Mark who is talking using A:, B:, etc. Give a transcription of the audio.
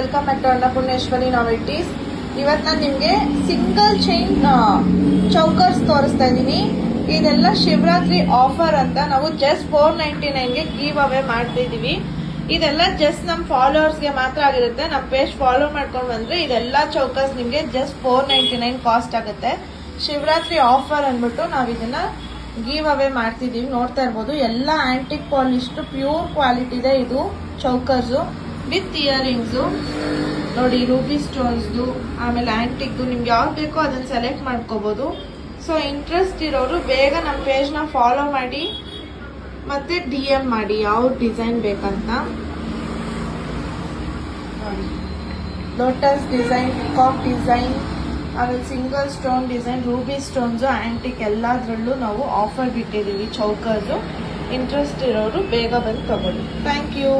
A: Welcome back to Annapoorneshwari novelties. ಇವತ್ತು ನಾನು ನಿಮಗೆ ಸಿಂಗಲ್ ಚೈನ್ ಚೌಕರ್ಸ್ ತೋರಿಸ್ತಾ ಇದ್ದೀನಿ. ಇದೆಲ್ಲ ಶಿವರಾತ್ರಿ ಆಫರ್ ಅಂತ ನಾವು ಜಸ್ಟ್ 499ಗೆ ಗಿವ್ ಅವೇ ಮಾಡ್ತಿದೀವಿ. ಇದೆಲ್ಲ ಜಸ್ಟ್ ನಮ್ಮ ಫಾಲೋವರ್ಸ್ಗೆ ಮಾತ್ರ ಆಗಿರುತ್ತೆ. ನಮ್ಮ ಪೇಜ್ ಫಾಲೋ ಮಾಡ್ಕೊಂಡು ಬಂದ್ರೆ ಇದೆಲ್ಲ ಚೌಕರ್ಸ್ ನಿಮಗೆ ಜಸ್ಟ್ 499 ಕಾಸ್ಟ್ ಆಗುತ್ತೆ. ಶಿವರಾತ್ರಿ ಆಫರ್ ಅಂದ್ಬಿಟ್ಟು ನಾವು ಇದನ್ನ ಗಿವ್ ಅವೇ ಮಾಡ್ತಿದೀವಿ. ನೋಡ್ತಾ ಇರ್ಬೋದು, ಎಲ್ಲ ಆಂಟಿಕ್ ಪಾಲಿಶ್ ಪ್ಯೂರ್ ಕ್ವಾಲಿಟಿ ಇದೆ. ಇದು ಚೌಕರ್ಸು ವಿತ್ ಇಯರಿಂಗ್ಸು ನೋಡಿ, ರೂಬಿ ಸ್ಟೋನ್ಸ್ದು, ಆಮೇಲೆ ಆಂಟಿಕ್ದು, ನಿಮ್ಗೆ ಯಾವ್ದು ಬೇಕೋ ಅದನ್ನ ಸೆಲೆಕ್ಟ್ ಮಾಡ್ಕೋಬಹುದು. ಸೊ ಇಂಟ್ರೆಸ್ಟ್ ಇರೋರು ಬೇಗ ನಮ್ಮ ಪೇಜ್ನ ಫಾಲೋ ಮಾಡಿ ಮತ್ತೆ DM ಮಾಡಿ ಯಾವ ಡಿಸೈನ್ ಬೇಕಂತ. ನೋಡಿ, ಲೋಟಸ್ ಡಿಸೈನ್, ಪಿಕಾಕ್ ಡಿಸೈನ್, ಆಮೇಲೆ single stone design, Ruby stones, antique ಎಲ್ಲದರಲ್ಲೂ ನಾವು ಆಫರ್ ಬಿಟ್ಟಿದ್ದೀವಿ ಚೌಕರ್ಸು. ಇಂಟ್ರೆಸ್ಟ್ ಇರೋರು ಬೇಗ ಬಂದು ತಗೊಳ್ಳಿ. Thank you.